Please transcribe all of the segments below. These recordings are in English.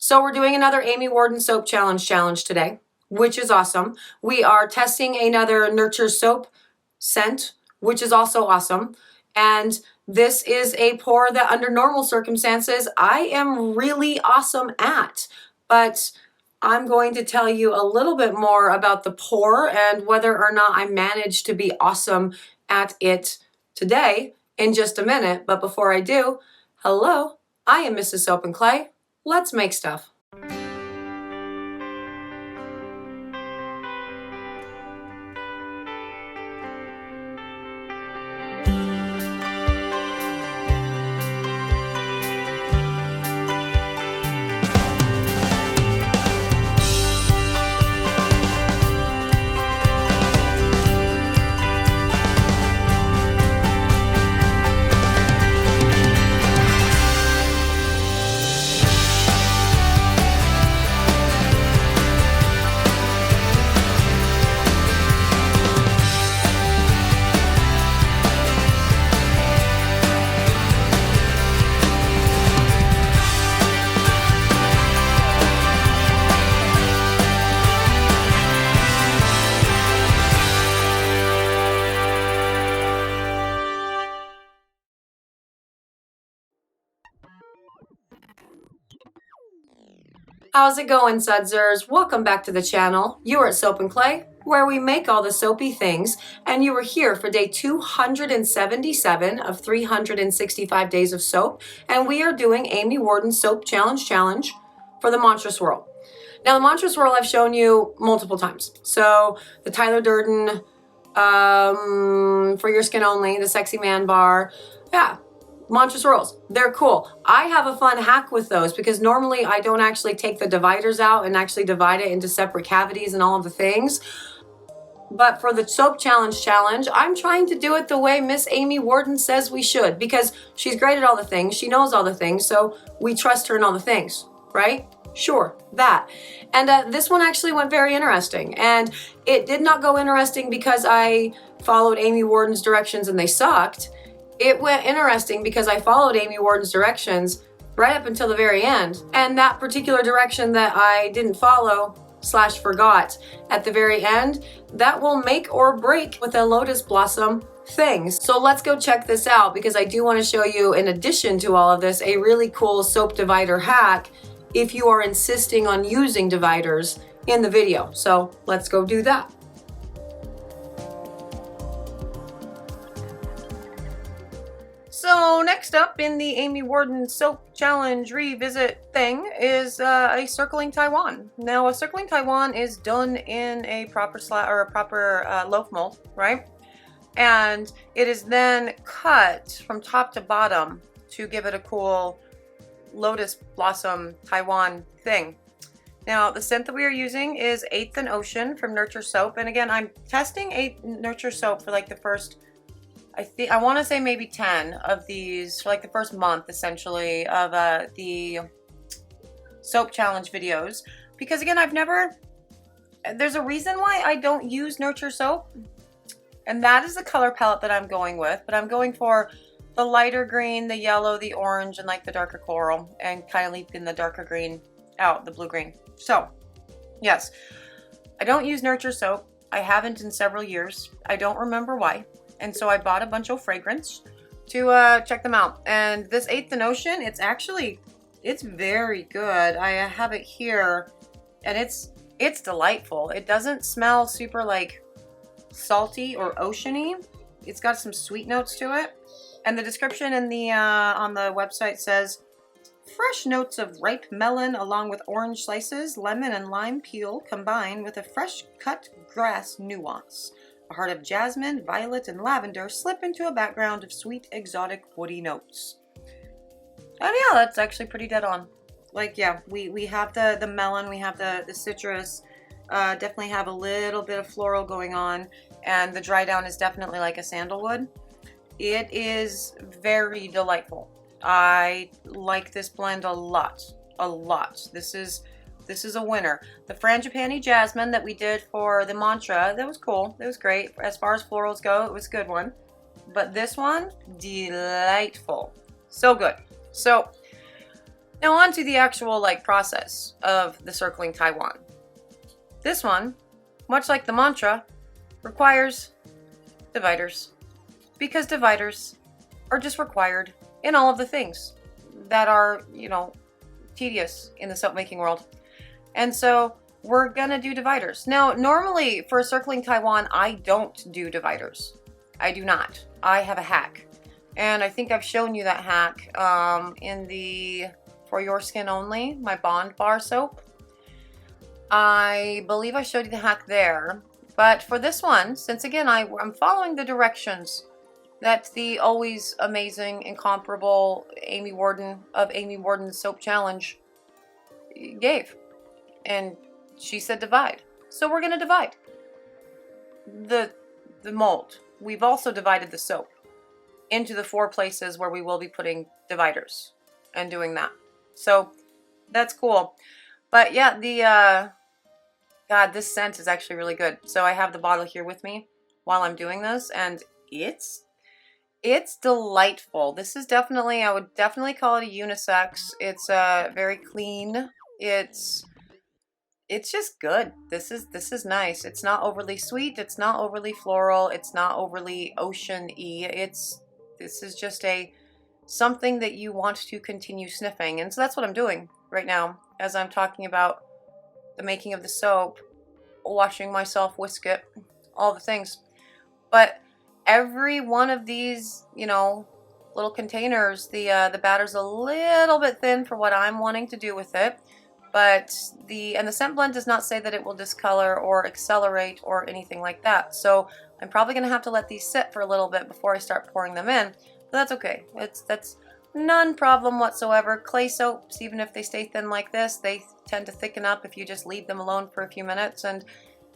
So we're doing another Amy Warden soap challenge today, which is awesome. We are testing another Nurture soap scent, which is also awesome. And this is a pour that under normal circumstances, I am really awesome at. But I'm going to tell you a little bit more about the pour and whether or not I managed to be awesome at it today in just a minute. But before I do, hello, I am Mrs. Soap and Clay. Let's make stuff. How's it going, Sudzers? Welcome back to the channel. You are at Soap and Clay, where we make all the soapy things, and you are here for day 277 of 365 days of soap, and we are doing Amy Warden Soap Challenge for the Mantra Swirl. Now, the Mantra Swirl I've shown you multiple times. So, the Tyler Durden, For Your Skin Only, the Sexy Man Bar, yeah. Mantra swirls, they're cool. I have a fun hack with those because normally I don't actually take the dividers out and actually divide it into separate cavities and all of the things. But for the soap challenge, I'm trying to do it the way Miss Amy Warden says we should because she's great at all the things. She knows all the things, so we trust her in all the things, right? Sure, that. And this one actually went very interesting. And it did not go interesting because I followed Amy Warden's directions and they sucked. It went interesting because I followed Amy Warden's directions right up until the very end. And that particular direction that I didn't follow / forgot at the very end, that will make or break with a lotus blossom things. So let's go check this out because I do want to show you, in addition to all of this, a really cool soap divider hack if you are insisting on using dividers in the video. So let's go do that. So next up in the Amy Warden Soap Challenge revisit thing is a circling Taiwan. Now, a circling Taiwan is done in a proper loaf mold, right? And it is then cut from top to bottom to give it a cool lotus blossom Taiwan thing. Now, the scent that we are using is 8th and Ocean from Nurture Soap. And again, I'm testing 8 Nurture Soap for like the first, I want to say maybe 10 of these for like the first month essentially of the soap challenge videos, because again, there's a reason why I don't use Nurture Soap, and that is the color palette that I'm going with, but I'm going for the lighter green, the yellow, the orange, and like the darker coral, and kind of leaving the darker green out, the blue-green. So yes, I don't use Nurture Soap. I haven't in several years. I don't remember why. And so I bought a bunch of fragrance to check them out. And this 8th and Ocean, it's very good. I have it here, and it's delightful. It doesn't smell super like salty or oceany. It's got some sweet notes to it. And the description in the on the website says, fresh notes of ripe melon along with orange slices, lemon and lime peel combine with a fresh cut grass nuance. A heart of jasmine, violet, and lavender slip into a background of sweet, exotic, woody notes. And yeah, that's actually pretty dead on. Like, yeah, we have the melon, we have the citrus, definitely have a little bit of floral going on, and the dry down is definitely like a sandalwood. It is very delightful. I like this blend a lot. This is a winner. The Frangipani Jasmine that we did for the mantra, that was cool. It was great. As far as florals go, it was a good one. But this one, delightful. So good. So Now on to the actual like process of the circling Taiwan. This one, much like the mantra, requires dividers, because dividers are just required in all of the things that are, you know, tedious in the soap making world. And so we're gonna do dividers. Now, normally for circling Taiwan, I don't do dividers. I do not. I have a hack. And I think I've shown you that hack in the For Your Skin Only, my Bond Bar soap. I believe I showed you the hack there. But for this one, since again, I'm following the directions that the always amazing, incomparable Amy Warden of Amy Warden's Soap Challenge gave. And she said divide. So we're going to divide the mold. We've also divided the soap into the 4 places where we will be putting dividers and doing that. So that's cool. But yeah, God, this scent is actually really good. So I have the bottle here with me while I'm doing this, and it's delightful. This is definitely, I would definitely call it a unisex. It's very clean. It's just good. This is nice. It's not overly sweet. It's not overly floral. It's not overly ocean-y. This is just something that you want to continue sniffing. And so that's what I'm doing right now as I'm talking about the making of the soap, watching myself whisk it, all the things. But every one of these, you know, little containers, the batter's a little bit thin for what I'm wanting to do with it. But the scent blend does not say that it will discolor or accelerate or anything like that. So I'm probably going to have to let these sit for a little bit before I start pouring them in. But that's okay. That's none problem whatsoever. Clay soaps, even if they stay thin like this, they tend to thicken up if you just leave them alone for a few minutes, and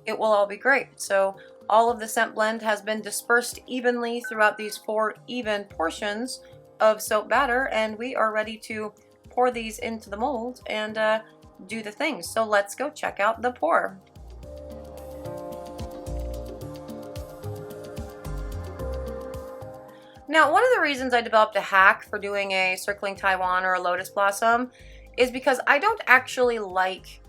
it will all be great. So all of the scent blend has been dispersed evenly throughout these 4 even portions of soap batter, and we are ready to pour these into the mold and do the things. So let's go check out the pour. Now, one of the reasons I developed a hack for doing a circling Taiwan or a lotus blossom is because I don't actually like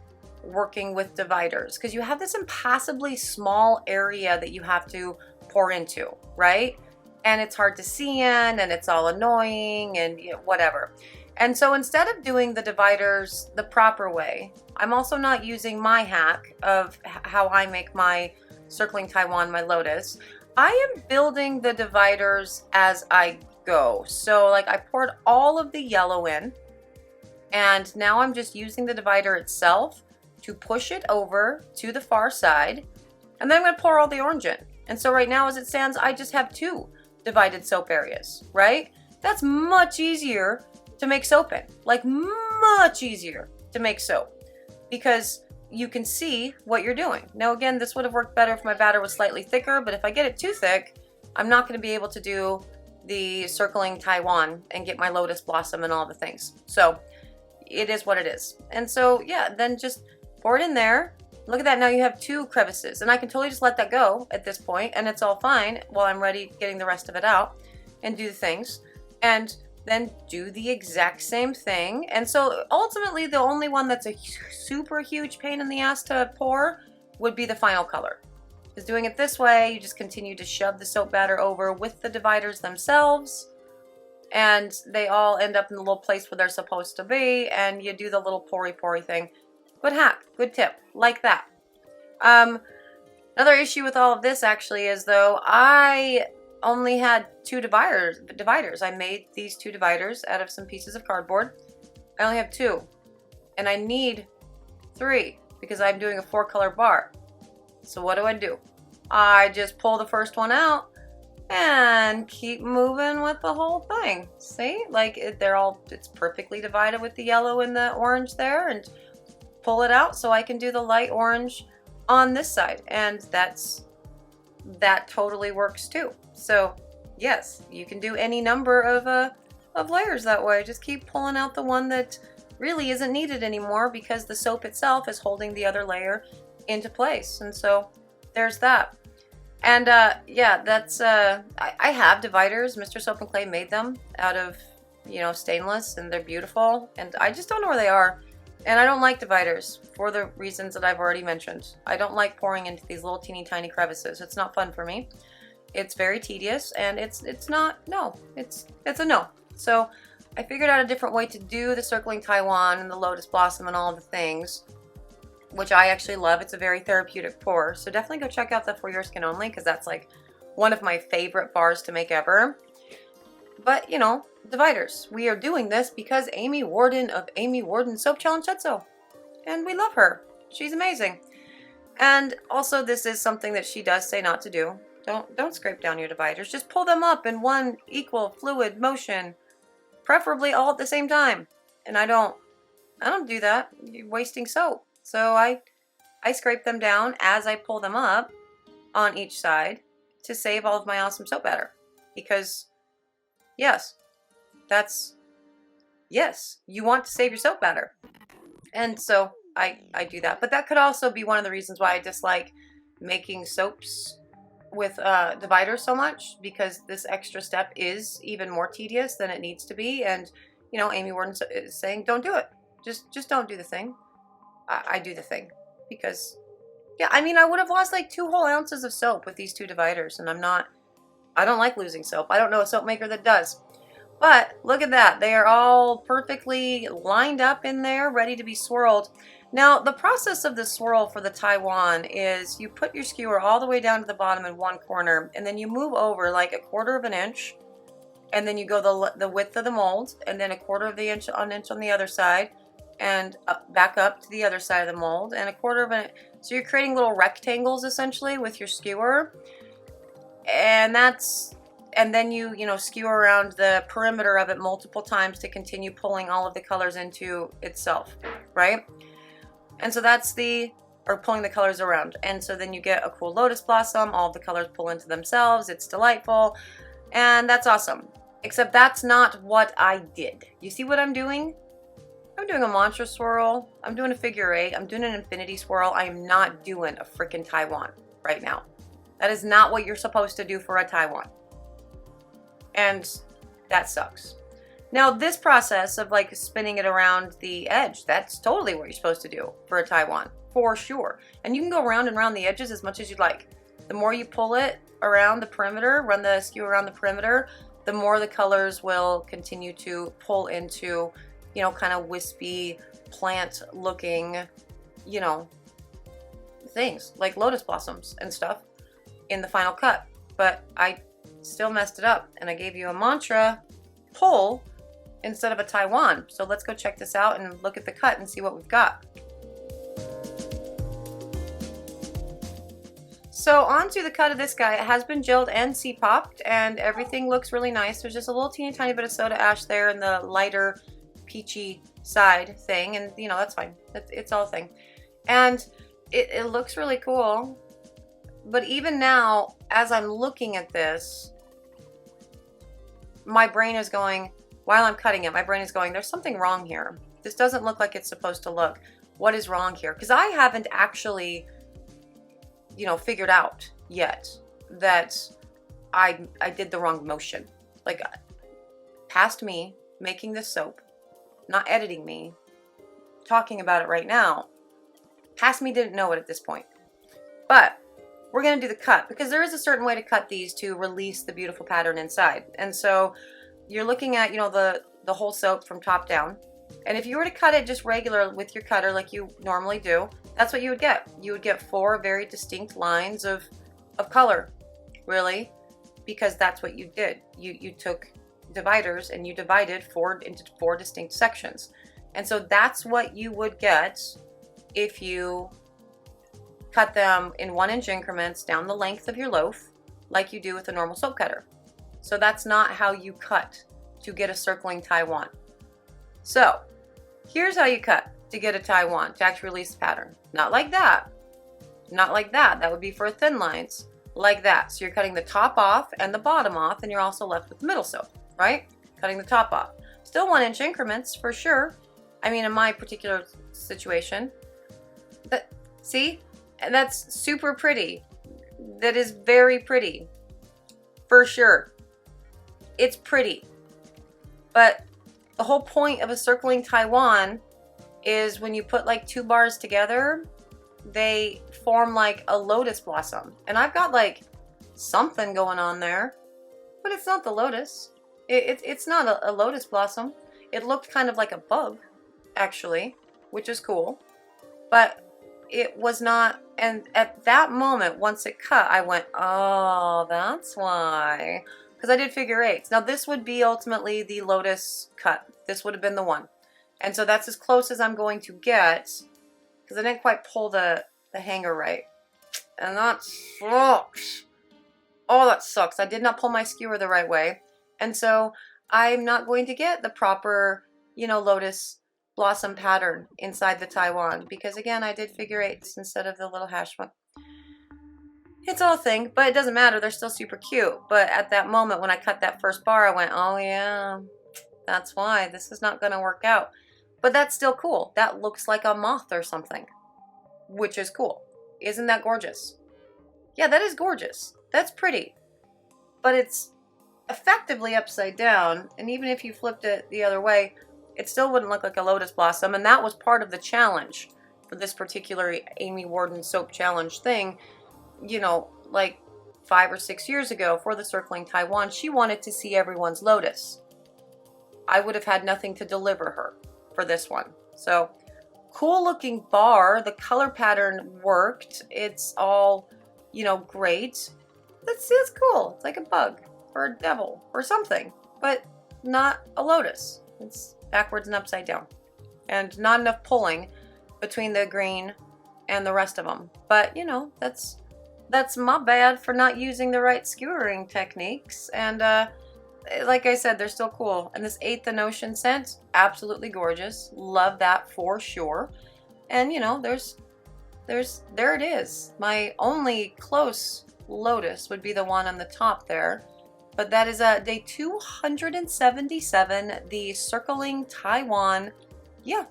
working with dividers, because you have this impossibly small area that you have to pour into, right? And it's hard to see in, and it's all annoying, and you know, whatever. And so instead of doing the dividers the proper way, I'm also not using my hack of how I make my circling Taiwan, my lotus. I am building the dividers as I go. So like I poured all of the yellow in, and now I'm just using the divider itself to push it over to the far side, and then I'm going to pour all the orange in. And so right now as it stands, I just have 2 divided soap areas, right? That's much easier to make soap in, like much easier to make soap, because you can see what you're doing. Now again, this would have worked better if my batter was slightly thicker, but if I get it too thick, I'm not going to be able to do the circling Taiwan and get my lotus blossom and all the things. So it is what it is. And so yeah, then just pour it in there. Look at that, now you have 2 crevices, and I can totally just let that go at this point, and it's all fine while I'm ready getting the rest of it out and do the things. And then do the exact same thing. And so ultimately the only one that's a super huge pain in the ass to pour would be the final color. Because doing it this way, you just continue to shove the soap batter over with the dividers themselves, and they all end up in the little place where they're supposed to be, and you do the little pory thing. Good hack, good tip, like that. Another issue with all of this actually is though, I only had 2 dividers. I made these 2 dividers out of some pieces of cardboard. I only have 2, and I need 3 because I'm doing a 4-color bar. So what do? I just pull the first one out and keep moving with the whole thing. See, like it's perfectly divided with the yellow and the orange there, and pull it out so I can do the light orange on this side, and that totally works too. So yes, you can do any number of layers that way. Just keep pulling out the one that really isn't needed anymore because the soap itself is holding the other layer into place. And so there's that. And yeah, that's I have dividers. Mr. Soap and Clay made them out of you know, stainless, and they're beautiful, and I just don't know where they are. And I don't like dividers for the reasons that I've already mentioned. I don't like pouring into these little teeny tiny crevices. It's not fun for me. It's very tedious, and it's not, no, it's a no. So I figured out a different way to do the circling Taiwan and the lotus blossom and all of the things, which I actually love. It's a very therapeutic pour. So definitely go check out the For Your Skin Only, because that's like one of my favorite bars to make ever. But, you know, dividers. We are doing this because Amy Warden of Amy Warden Soap Challenge said so. And we love her. She's amazing. And also, this is something that she does say not to do. Don't scrape down your dividers. Just pull them up in one equal fluid motion. Preferably all at the same time. And I don't do that. You're wasting soap. So I scrape them down as I pull them up on each side to save all of my awesome soap batter. Because, yes, you want to save your soap batter. And so I do that. But that could also be one of the reasons why I dislike making soaps with dividers so much, because this extra step is even more tedious than it needs to be. And, you know, Amy Warden is saying, don't do it. Just don't do the thing. I do the thing. Because, yeah, I mean, I would have lost like 2 whole ounces of soap with these 2 dividers, and I don't like losing soap. I don't know a soap maker that does. But look at that. They are all perfectly lined up in there, ready to be swirled. Now, the process of the swirl for the Taiwan is you put your skewer all the way down to the bottom in one corner, and then you move over like 1/4 of an inch, and then you go the width of the mold, and then 1/4 of the inch on the other side, and back up to the other side of the mold, and 1/4 of an inch. So you're creating little rectangles essentially with your skewer, and then you skewer around the perimeter of it multiple times to continue pulling all of the colors into itself, right? And so pulling the colors around. And so then you get a cool lotus blossom, all of the colors pull into themselves, it's delightful, and that's awesome. Except that's not what I did. You see what I'm doing? I'm doing a mantra swirl, I'm doing a figure 8, I'm doing an infinity swirl. I am not doing a freaking Taiwan right now. That is not what you're supposed to do for a Taiwan. And that sucks. Now, this process of like spinning it around the edge, that's totally what you're supposed to do for a Taiwan, for sure. And you can go around and around the edges as much as you'd like. The more you pull it around the perimeter, run the skewer around the perimeter, the more the colors will continue to pull into, you know, kind of wispy, plant-looking, you know, things like lotus blossoms and stuff in the final cut. But I still messed it up, and I gave you a mantra pull instead of a Taiwan. So let's go check this out and look at the cut and see what we've got. So onto the cut of this guy. It has been gelled and C-popped, and everything looks really nice. There's just a little teeny tiny bit of soda ash there in the lighter peachy side thing, and you know, that's fine. It's all a thing. And it looks really cool. But even now, as I'm looking at this, my brain is going, while I'm cutting it, my brain is going, there's something wrong here. This doesn't look like it's supposed to look. What is wrong here? Because I haven't actually, you know, figured out yet that I did the wrong motion. Like, past me making this soap, not editing me, talking about it right now, past me didn't know it at this point. But we're going to do the cut, because there is a certain way to cut these to release the beautiful pattern inside. And so you're looking at, you know, the whole soap from top down. And if you were to cut it just regular with your cutter like you normally do, that's what you would get. You would get 4 very distinct lines of color, really, because that's what you did. You took dividers and you divided into 4 distinct sections. And so that's what you would get if you cut them in 1-inch increments down the length of your loaf like you do with a normal soap cutter. So that's not how you cut to get a circling Taiwan. So here's how you cut to get a Taiwan, to actually release the pattern. Not like that. Not like that. That would be for thin lines. Like that. So you're cutting the top off and the bottom off, and you're also left with the middle soap, right? Cutting the top off. Still 1-inch increments for sure. I mean, in my particular situation. But see? And that's super pretty. That is very pretty. For sure. It's pretty. But The whole point of a circling Taiwan is when you put like 2 bars together, they form like a lotus blossom. And I've got like something going on there, but it's not the lotus. It's not a lotus blossom. It looked kind of like a bug, actually, which is cool. But it was not, and at that moment, once it cut, I went, oh, that's why. Because I did figure eights. Now this would be ultimately the lotus cut. This would have been the one. And so that's as close as I'm going to get, because I didn't quite pull the hanger right. And that sucks. Oh, that sucks. I did not pull my skewer the right way. And so I'm not going to get the proper, you know, lotus blossom pattern inside the Taiwan, because again, I did figure eights instead of the little hash one. It's all a thing, but it doesn't matter. They're still super cute. But at that moment when I cut that first bar, I went, oh yeah, that's why this is not going to work out. But that's still cool. That looks like a moth or something, which is cool. Isn't that gorgeous? Yeah, that is gorgeous. That's pretty. But it's effectively upside down. And even if you flipped it the other way, it still wouldn't look like a lotus blossom. And that was part of the challenge for this particular Amy Warden soap challenge thing. You know, like 5 or 6 years ago for the Circling Taiwan, she wanted to see everyone's lotus. I would have had nothing to deliver her for this one. So cool looking bar. The color pattern worked. It's all, you know, great. It's cool. It's like a bug or a devil or something, but not a lotus. It's backwards and upside down, and not enough pulling between the green and the rest of them. But you know, that's my bad for not using the right skewering techniques. And like I said, they're still cool. And this 8th and Ocean scent, absolutely gorgeous. Love that for sure. And you know, there it is. My only close lotus would be the one on the top there. But that is day 277, the Circling Taiwan. Yeah.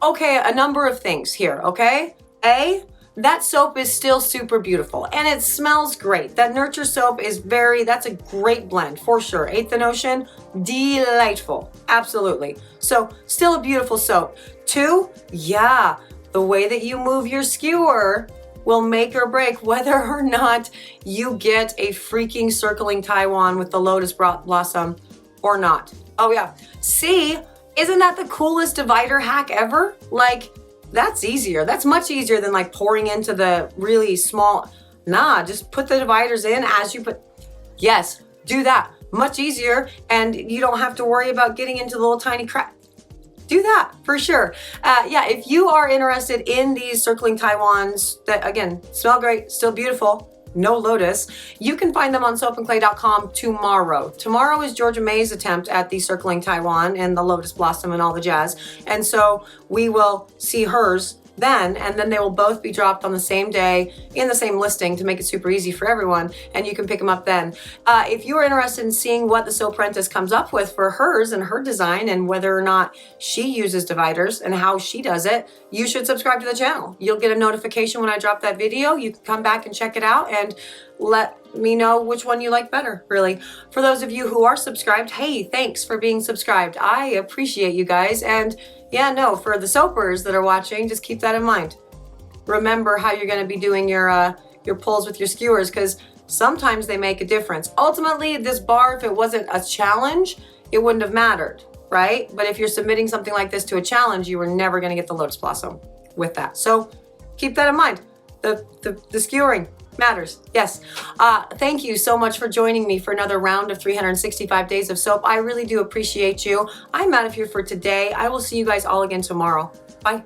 Okay, a number of things here, okay? A, that soap is still super beautiful and it smells great. That Nurture soap is that's a great blend for sure. 8th and Ocean, delightful, absolutely. So still a beautiful soap. 2, yeah, the way that you move your skewer will make or break whether or not you get a freaking Circling Taiwan with the lotus blossom or not. Oh yeah. C, isn't that the coolest divider hack ever? Like, that's easier. That's much easier than like pouring into the really small. Nah, just put the dividers in as you put. Yes, do that. Much easier, and you don't have to worry about getting into the little tiny crack. Do that for sure. Yeah, if you are interested in these Circling Taiwans that again smell great, still beautiful, no lotus, you can find them on soapandclay.com tomorrow. Tomorrow is Georgia May's attempt at the Circling Taiwan and the lotus blossom and all the jazz. And so we will see hers then, and then they will both be dropped on the same day in the same listing to make it super easy for everyone, and you can pick them up then. If you are interested in seeing what the Soap Apprentice comes up with for hers and her design and whether or not she uses dividers and how she does it, you should subscribe to the channel. You'll get a notification when I drop that video. You can come back and check it out and let me know which one you like better, really. For those of you who are subscribed, hey, thanks for being subscribed. I appreciate you guys. And yeah, no, for the soapers that are watching, just keep that in mind. Remember how you're going to be doing your pulls with your skewers, because sometimes they make a difference. Ultimately, this bar, if it wasn't a challenge, it wouldn't have mattered, right? But if you're submitting something like this to a challenge, you were never going to get the lotus blossom with that. So keep that in mind. The skewering matters. Yes. Thank you so much for joining me for another round of 365 days of soap. I really do appreciate you. I'm out of here for today. I will see you guys all again tomorrow. Bye.